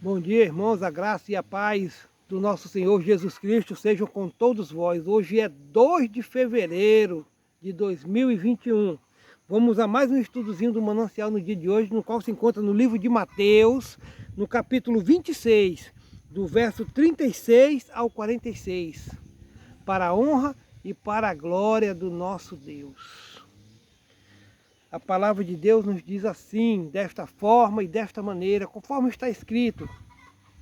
Bom dia, irmãos, a graça e a paz do nosso Senhor Jesus Cristo sejam com todos vós. Hoje é 2 de fevereiro de 2021. Vamos a mais um estudozinho do Manancial no dia de hoje, no qual se encontra no livro de Mateus, no capítulo 26, do verso 36 ao 46, para a honra e para a glória do nosso Deus. A palavra de Deus nos diz assim, desta forma e desta maneira, conforme está escrito,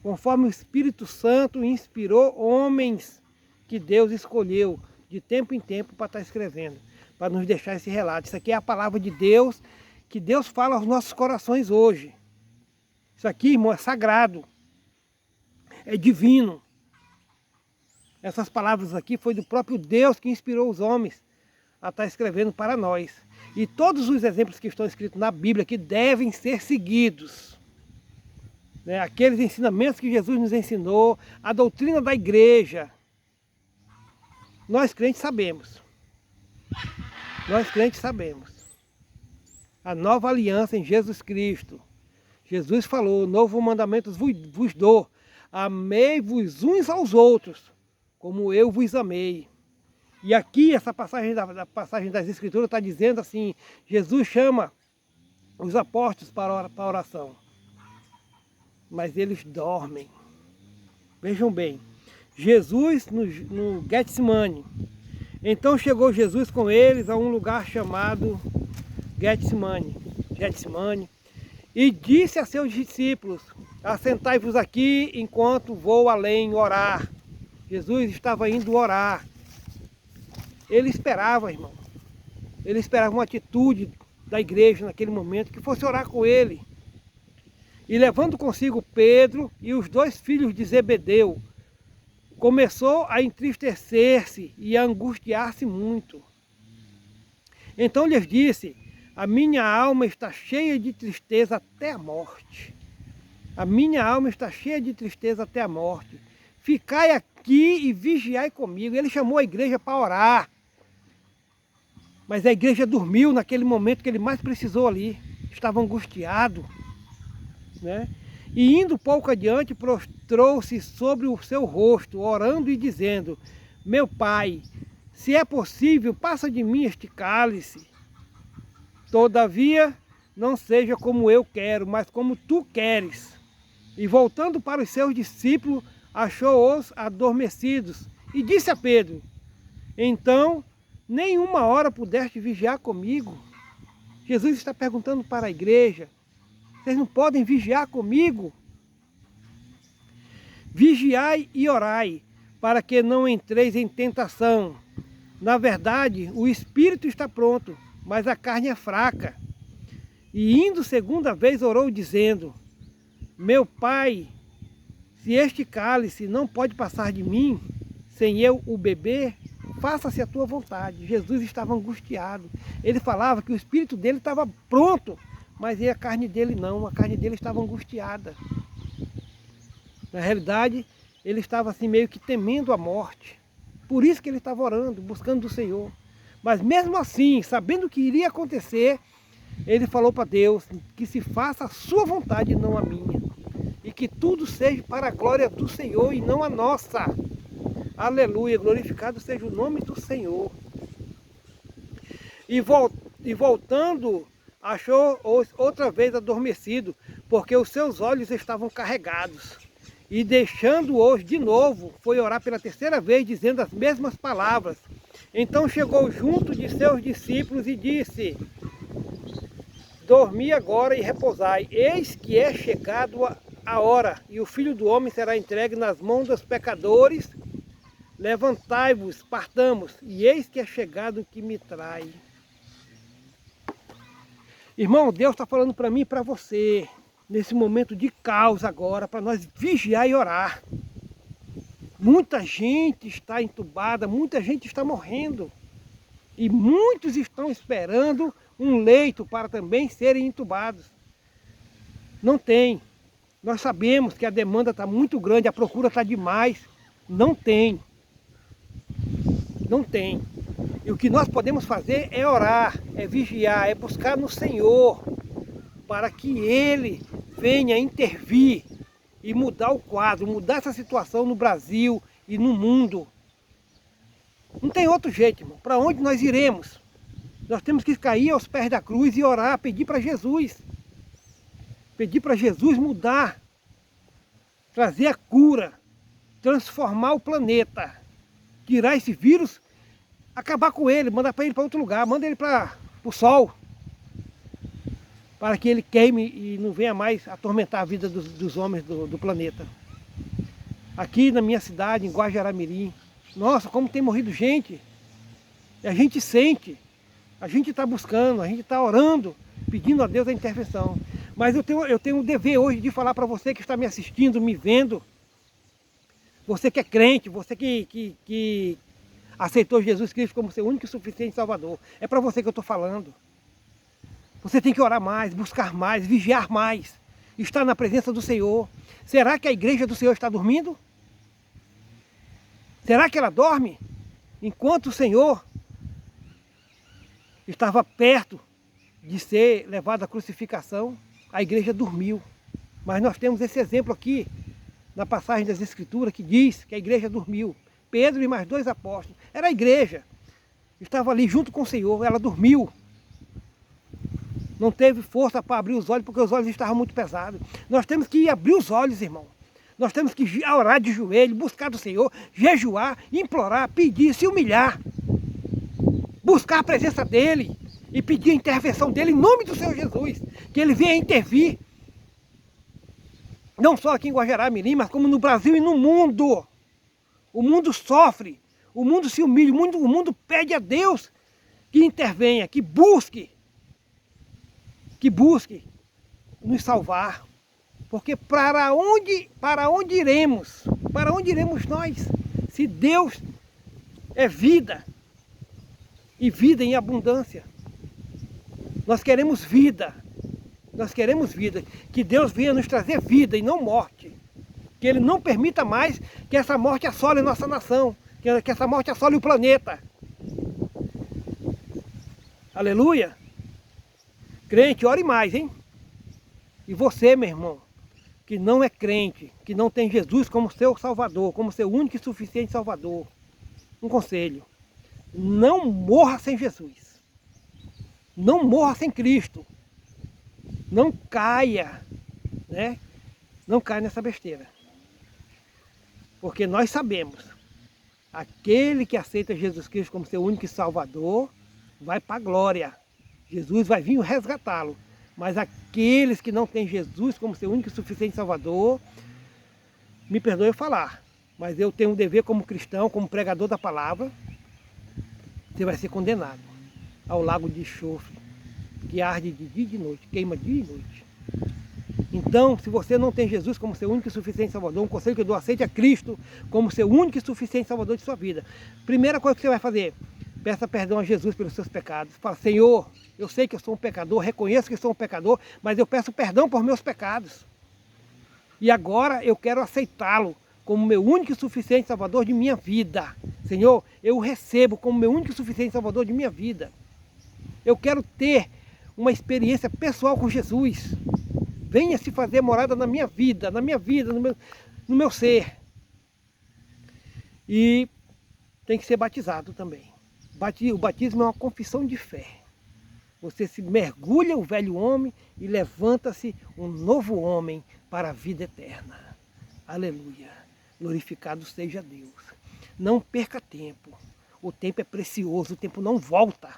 conforme o Espírito Santo inspirou homens que Deus escolheu de tempo em tempo para estar escrevendo, para nos deixar esse relato. Isso aqui é a palavra de Deus, que Deus fala aos nossos corações hoje. Isso aqui, irmão, é sagrado, é divino. Essas palavras aqui foi do próprio Deus que inspirou os homens a estar escrevendo para nós. E todos os exemplos que estão escritos na Bíblia que devem ser seguidos. Né? Aqueles ensinamentos que Jesus nos ensinou, a doutrina da igreja. Nós crentes sabemos. Nós crentes sabemos. A nova aliança em Jesus Cristo. Jesus falou, novo mandamento vos dou. Amei-vos uns aos outros, como eu vos amei. E aqui, essa passagem passagem das Escrituras está dizendo assim, Jesus chama os apóstolos para a oração, mas eles dormem. Vejam bem, Jesus no Getsemane. Então chegou Jesus com eles a um lugar chamado Getsemane, e disse a seus discípulos, assentai-vos aqui enquanto vou além orar. Jesus estava indo orar. Ele esperava, irmão. Ele esperava uma atitude da igreja naquele momento, que fosse orar com ele. E levando consigo Pedro e os 2 filhos de Zebedeu, começou a entristecer-se e a angustiar-se muito. Então lhes disse, a minha alma está cheia de tristeza até a morte. A minha alma está cheia de tristeza até a morte. Ficai aqui e vigiai comigo. Ele chamou a igreja para orar. Mas a igreja dormiu naquele momento que ele mais precisou ali. Estava angustiado. Né? E indo pouco adiante, prostrou-se sobre o seu rosto, orando e dizendo, meu Pai, se é possível, passa de mim este cálice. Todavia, não seja como eu quero, mas como tu queres. E voltando para os seus discípulos, achou-os adormecidos. E disse a Pedro, então, nem uma hora pudeste vigiar comigo? Jesus está perguntando para a igreja, vocês não podem vigiar comigo? Vigiai e orai, para que não entreis em tentação. Na verdade, o espírito está pronto, mas a carne é fraca. E indo segunda vez orou, dizendo, meu Pai, se este cálice não pode passar de mim, sem eu o beber, faça-se a tua vontade. Jesus estava angustiado. Ele falava que o espírito dele estava pronto, mas a carne dele não. A carne dele estava angustiada. Na realidade, ele estava assim meio que temendo a morte. Por isso que ele estava orando, buscando do Senhor. Mas mesmo assim, sabendo o que iria acontecer, ele falou para Deus que se faça a sua vontade e não a minha. E que tudo seja para a glória do Senhor e não a nossa. Aleluia, glorificado seja o nome do Senhor. E voltando, achou outra vez adormecido, porque os seus olhos estavam carregados. E deixando-os de novo, foi orar pela 3ª vez, dizendo as mesmas palavras. Então chegou junto de seus discípulos e disse, dormi agora e repousai, eis que é chegado a hora, e o Filho do Homem será entregue nas mãos dos pecadores. Levantai-vos, partamos, e eis que é chegado o que me trai. Irmão, Deus está falando para mim e para você, nesse momento de caos agora, para nós vigiar e orar. Muita gente está entubada, muita gente está morrendo. E muitos estão esperando um leito para também serem entubados. Não tem. Nós sabemos que a demanda está muito grande, a procura está demais. Não tem. Não tem. E o que nós podemos fazer é orar, é vigiar, é buscar no Senhor, para que Ele venha intervir e mudar o quadro, mudar essa situação no Brasil e no mundo. Não tem outro jeito, irmão. Para onde nós iremos? Nós temos que cair aos pés da cruz e orar, pedir para Jesus. Pedir para Jesus mudar, trazer a cura, transformar o planeta, tirar esse vírus, acabar com ele, mandar para ele para outro lugar, manda ele para o sol, para que ele queime e não venha mais atormentar a vida dos homens do planeta. Aqui na minha cidade, em Guajará-Mirim, nossa, como tem morrido gente, e a gente sente, a gente está buscando, a gente está orando, pedindo a Deus a intervenção. Mas eu tenho um dever hoje de falar para você que está me assistindo, me vendo, você que é crente, você que aceitou Jesus Cristo como seu único e suficiente Salvador. É para você que eu estou falando. Você tem que orar mais, buscar mais, vigiar mais, estar na presença do Senhor. Será que a igreja do Senhor está dormindo? Será que ela dorme? Enquanto o Senhor estava perto de ser levado à crucificação, a igreja dormiu. Mas nós temos esse exemplo aqui, na passagem das Escrituras, que diz que a igreja dormiu. Pedro e mais 2 apóstolos. Era a igreja. Estava ali junto com o Senhor, ela dormiu. Não teve força para abrir os olhos, porque os olhos estavam muito pesados. Nós temos que abrir os olhos, irmão. Nós temos que orar de joelho, buscar do Senhor, jejuar, implorar, pedir, se humilhar. Buscar a presença dEle e pedir a intervenção dEle em nome do Senhor Jesus. Que Ele venha intervir. Não só aqui em Guajará-Mirim, mas como no Brasil e no mundo. O mundo sofre, o mundo se humilha, o mundo pede a Deus que intervenha, que busque nos salvar. Porque para onde iremos? Para onde iremos nós? Se Deus é vida, e vida em abundância. Nós queremos vida. Nós queremos vida. Que Deus venha nos trazer vida e não morte. Que Ele não permita mais que essa morte assole a nossa nação. Que essa morte assole o planeta. Aleluia. Crente, ore mais, hein? E você, meu irmão, que não é crente, que não tem Jesus como seu Salvador, como seu único e suficiente Salvador. Um conselho. Não morra sem Jesus. Não morra sem Cristo. Não caia, né? Não caia nessa besteira. Porque nós sabemos, aquele que aceita Jesus Cristo como seu único Salvador, vai para a glória. Jesus vai vir resgatá-lo. Mas aqueles que não têm Jesus como seu único e suficiente Salvador, me perdoe eu falar, mas eu tenho um dever como cristão, como pregador da palavra, você vai ser condenado ao lago de enxofre, que arde de dia e de noite, queima dia e noite. Então, se você não tem Jesus como seu único e suficiente Salvador, um conselho que eu dou, aceite a Cristo como seu único e suficiente Salvador de sua vida. Primeira coisa que você vai fazer, peça perdão a Jesus pelos seus pecados. Fala, Senhor, eu sei que eu sou um pecador, reconheço que sou um pecador, mas eu peço perdão por meus pecados. E agora eu quero aceitá-lo como meu único e suficiente Salvador de minha vida. Senhor, eu o recebo como meu único e suficiente Salvador de minha vida. Eu quero ter uma experiência pessoal com Jesus. Venha se fazer morada na minha vida, no meu ser. E tem que ser batizado também. O batismo é uma confissão de fé. Você se mergulha o velho homem e levanta-se um novo homem para a vida eterna. Aleluia. Glorificado seja Deus. Não perca tempo. O tempo é precioso, o tempo não volta.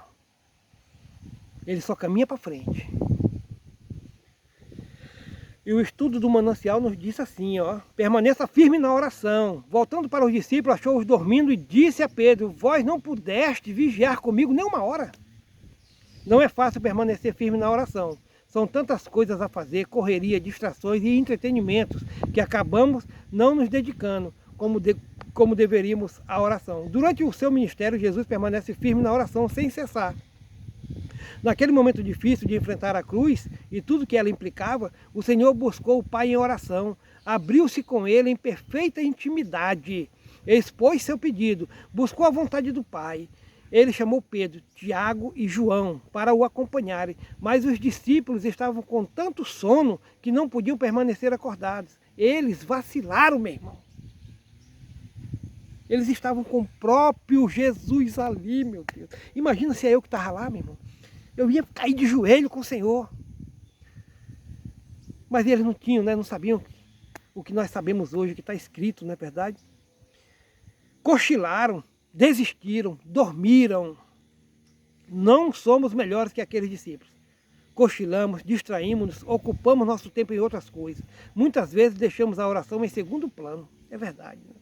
Ele só caminha para frente. E o estudo do manancial nos disse assim, ó, permaneça firme na oração. Voltando para os discípulos, achou-os dormindo e disse a Pedro, vós não pudeste vigiar comigo nem uma hora. Não é fácil permanecer firme na oração. São tantas coisas a fazer, correria, distrações e entretenimentos, que acabamos não nos dedicando como deveríamos à oração. Durante o seu ministério, Jesus permanece firme na oração sem cessar. Naquele momento difícil de enfrentar a cruz e tudo que ela implicava, o Senhor buscou o Pai em oração, abriu-se com ele em perfeita intimidade, expôs seu pedido, buscou a vontade do Pai. Ele chamou Pedro, Tiago e João para o acompanharem, mas os discípulos estavam com tanto sono que não podiam permanecer acordados. Eles vacilaram, meu irmão. Eles estavam com o próprio Jesus ali, meu Deus. Imagina se é eu que estava lá, meu irmão. Eu ia cair de joelho com o Senhor. Mas eles não tinham, né? Não sabiam o que nós sabemos hoje, o que está escrito, não é verdade? Cochilaram, desistiram, dormiram. Não somos melhores que aqueles discípulos. Cochilamos, distraímos-nos, ocupamos nosso tempo em outras coisas. Muitas vezes deixamos a oração em segundo plano. É verdade, né?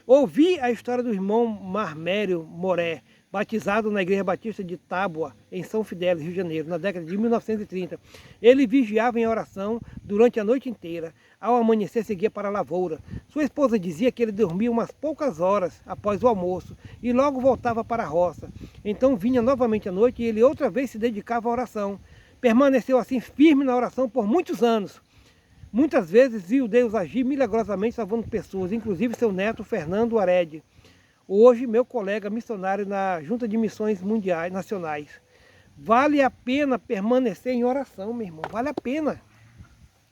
Ouvi a história do irmão Marmério Moré, batizado na Igreja Batista de Tábua, em São Fidélis, Rio de Janeiro, na década de 1930. Ele vigiava em oração durante a noite inteira. Ao amanhecer, seguia para a lavoura. Sua esposa dizia que ele dormia umas poucas horas após o almoço e logo voltava para a roça. Então vinha novamente à noite e ele outra vez se dedicava à oração. Permaneceu assim firme na oração por muitos anos. Muitas vezes viu Deus agir milagrosamente salvando pessoas, inclusive seu neto Fernando Ared. Hoje, meu colega missionário na Junta de Missões Mundiais Nacionais. Vale a pena permanecer em oração, meu irmão. Vale a pena.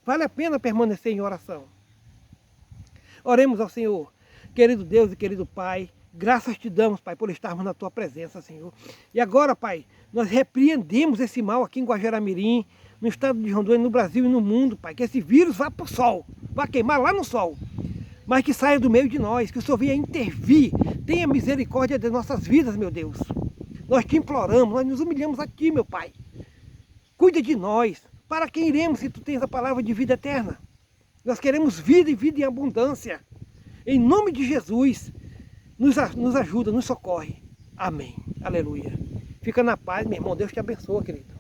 Vale a pena permanecer em oração. Oremos ao Senhor. Querido Deus e querido Pai, graças te damos, Pai, por estarmos na tua presença, Senhor. E agora, Pai, nós repreendemos esse mal aqui em Guajará-Mirim, no estado de Rondônia, no Brasil e no mundo, Pai. Que esse vírus vá para o sol, vá queimar lá no sol. Mas que saia do meio de nós, que o Senhor venha intervir. Tenha misericórdia de nossas vidas, meu Deus. Nós te imploramos, nós nos humilhamos a ti, meu Pai. Cuida de nós. Para quem iremos se tu tens a palavra de vida eterna? Nós queremos vida e vida em abundância. Em nome de Jesus, nos ajuda, nos socorre. Amém. Aleluia. Fica na paz, meu irmão. Deus te abençoe, querido.